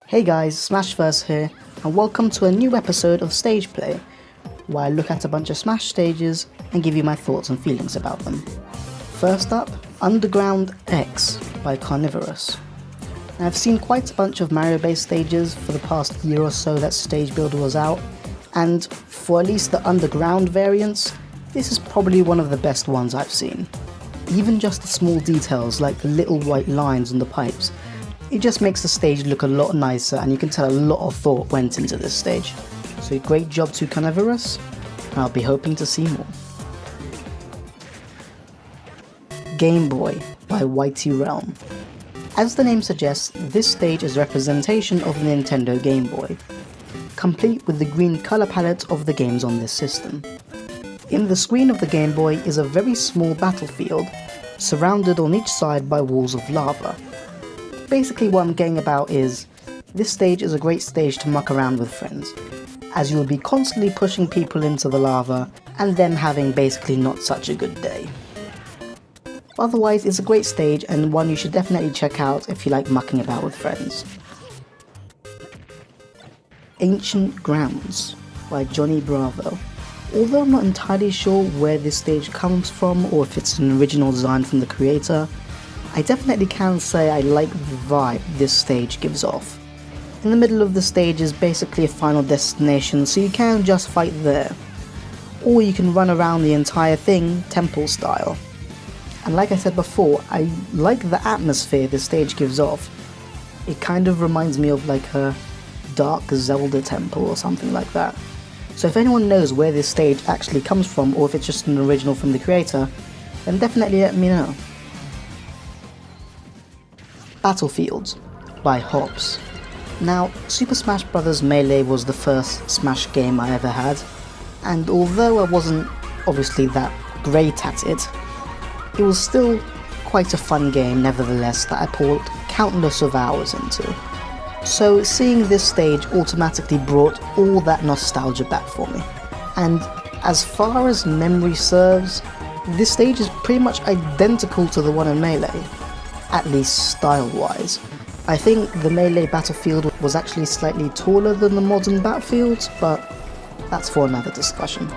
Hey guys, Smashverse here, and welcome to a new episode of Stage Play, where I look at a bunch of Smash stages and give you my thoughts and feelings about them. First up, Underground X by Carnivorous. Now, I've seen quite a bunch of Mario-based stages for the past year or so that StageBuilder was out, and for at least the Underground variants, this is probably one of the best ones I've seen. Even just the small details like the little white lines on the pipes, it just makes the stage look a lot nicer, and you can tell a lot of thought went into this stage. So great job to Carnivorous, and I'll be hoping to see more. Game Boy by Whitey Realm. As the name suggests, this stage is a representation of the Nintendo Game Boy, complete with the green colour palette of the games on this system. In the screen of the Game Boy is a very small battlefield, surrounded on each side by walls of lava. Basically what I'm getting about is, this stage is a great stage to muck around with friends, as you'll be constantly pushing people into the lava and them having basically not such a good day. Otherwise, it's a great stage and one you should definitely check out if you like mucking about with friends. Ancient Grounds by Johnny Bravo. Although I'm not entirely sure where this stage comes from or if it's an original design from the creator, I definitely can say I like the vibe this stage gives off. In the middle of the stage is basically a final destination, so you can just fight there. Or you can run around the entire thing temple style. And like I said before, I like the atmosphere this stage gives off. It kind of reminds me of like a dark Zelda temple or something like that. So if anyone knows where this stage actually comes from, or if it's just an original from the creator, then definitely let me know. Battlefields by Hobbs. Now, Super Smash Bros. Melee was the first Smash game I ever had, and although I wasn't obviously that great at it, it was still quite a fun game nevertheless that I poured countless of hours into. So seeing this stage automatically brought all that nostalgia back for me. And as far as memory serves, this stage is pretty much identical to the one in Melee. At least style-wise. I think the Melee battlefield was actually slightly taller than the modern battlefields, but that's for another discussion.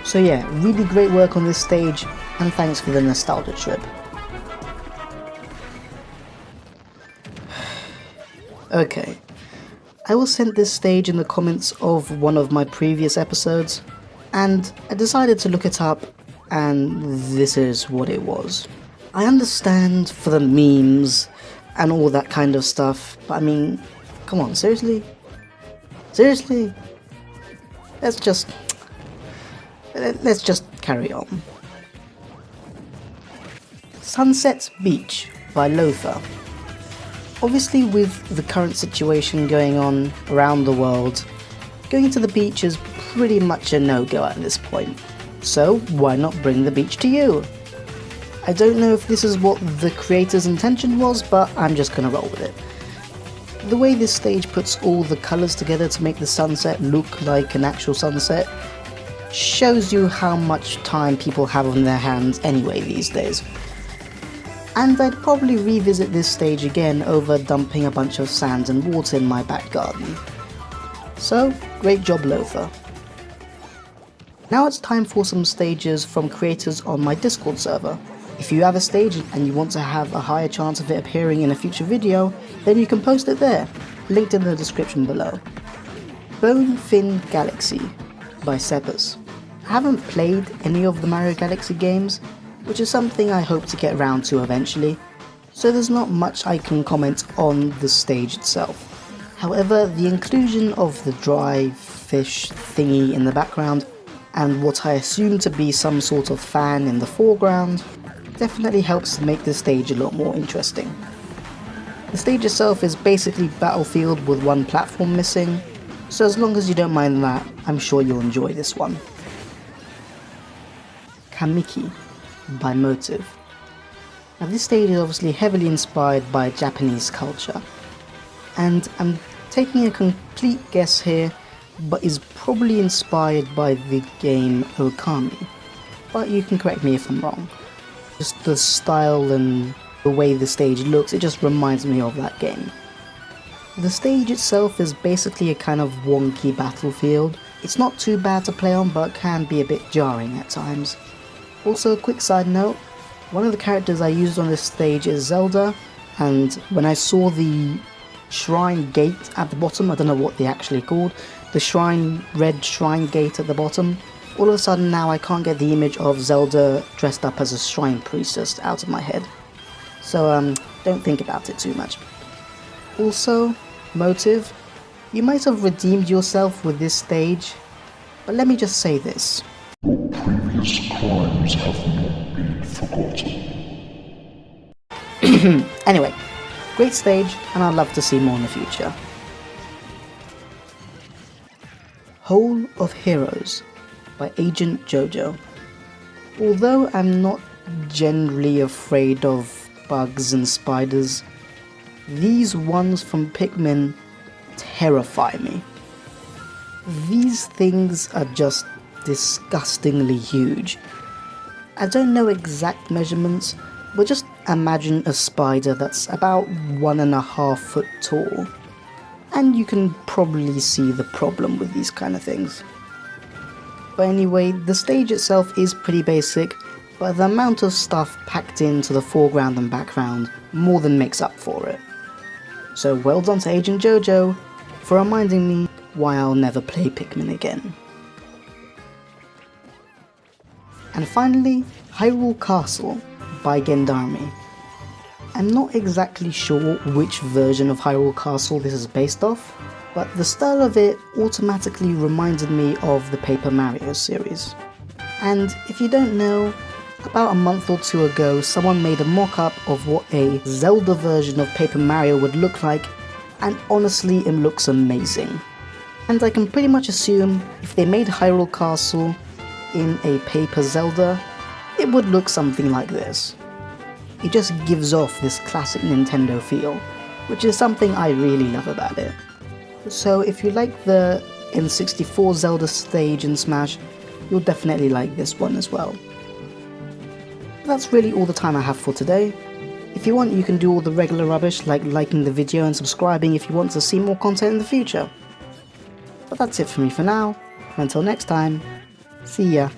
So yeah, really great work on this stage, and thanks for the nostalgia trip. Okay, I was sent this stage in the comments of one of my previous episodes, and I decided to look it up, and this is what it was. I understand for the memes and all that kind of stuff, but I mean, come on, seriously? Seriously? Let's just carry on. Sunset Beach by Lothar. Obviously with the current situation going on around the world, going to the beach is pretty much a no-go at this point. So why not bring the beach to you? I don't know if this is what the creator's intention was, but I'm just gonna roll with it. The way this stage puts all the colours together to make the sunset look like an actual sunset shows you how much time people have on their hands anyway these days. And I'd probably revisit this stage again over dumping a bunch of sand and water in my back garden. So, great job Lothar. Now it's time for some stages from creators on my Discord server. If you have a stage and you want to have a higher chance of it appearing in a future video, then you can post it there, linked in the description below. Bone Fin Galaxy by Sebas. I haven't played any of the Mario Galaxy games, which is something I hope to get around to eventually, so there's not much I can comment on the stage itself. However, the inclusion of the dry fish thingy in the background, and what I assume to be some sort of fan in the foreground, definitely helps to make this stage a lot more interesting. The stage itself is basically battlefield with one platform missing, so as long as you don't mind that, I'm sure you'll enjoy this one. Kamiki by Motive. Now this stage is obviously heavily inspired by Japanese culture, and I'm taking a complete guess here, but is probably inspired by the game Okami, but you can correct me if I'm wrong. Just the style and the way the stage looks, it just reminds me of that game. The stage itself is basically a kind of wonky battlefield. It's not too bad to play on, but can be a bit jarring at times. Also, a quick side note, one of the characters I used on this stage is Zelda, and when I saw the shrine gate at the bottom, I don't know what they actually called, the red shrine gate at the bottom, all of a sudden now I can't get the image of Zelda dressed up as a shrine priestess out of my head. So don't think about it too much. Also, motive, you might have redeemed yourself with this stage, but let me just say this. Your previous crimes have not been forgotten. Anyway, great stage, and I'd love to see more in the future. Hole of Heroes by Agent Jojo. Although I'm not generally afraid of bugs and spiders, these ones from Pikmin terrify me. These things are just disgustingly huge. I don't know exact measurements, but just imagine a spider that's about 1.5 foot tall. And you can probably see the problem with these kind of things. But anyway, the stage itself is pretty basic, but the amount of stuff packed into the foreground and background more than makes up for it. So well done to Agent Jojo for reminding me why I'll never play Pikmin again. And finally, Hyrule Castle by Gendarme. I'm not exactly sure which version of Hyrule Castle this is based off, but the style of it automatically reminded me of the Paper Mario series. And if you don't know, about a month or two ago someone made a mock-up of what a Zelda version of Paper Mario would look like, and honestly it looks amazing. And I can pretty much assume if they made Hyrule Castle in a Paper Zelda, it would look something like this. It just gives off this classic Nintendo feel, which is something I really love about it. So if you like the N64 Zelda stage in Smash, you'll definitely like this one as well. That's really all the time I have for today. If you want, you can do all the regular rubbish like liking the video and subscribing if you want to see more content in the future. But that's it for me for now. Until next time, see ya.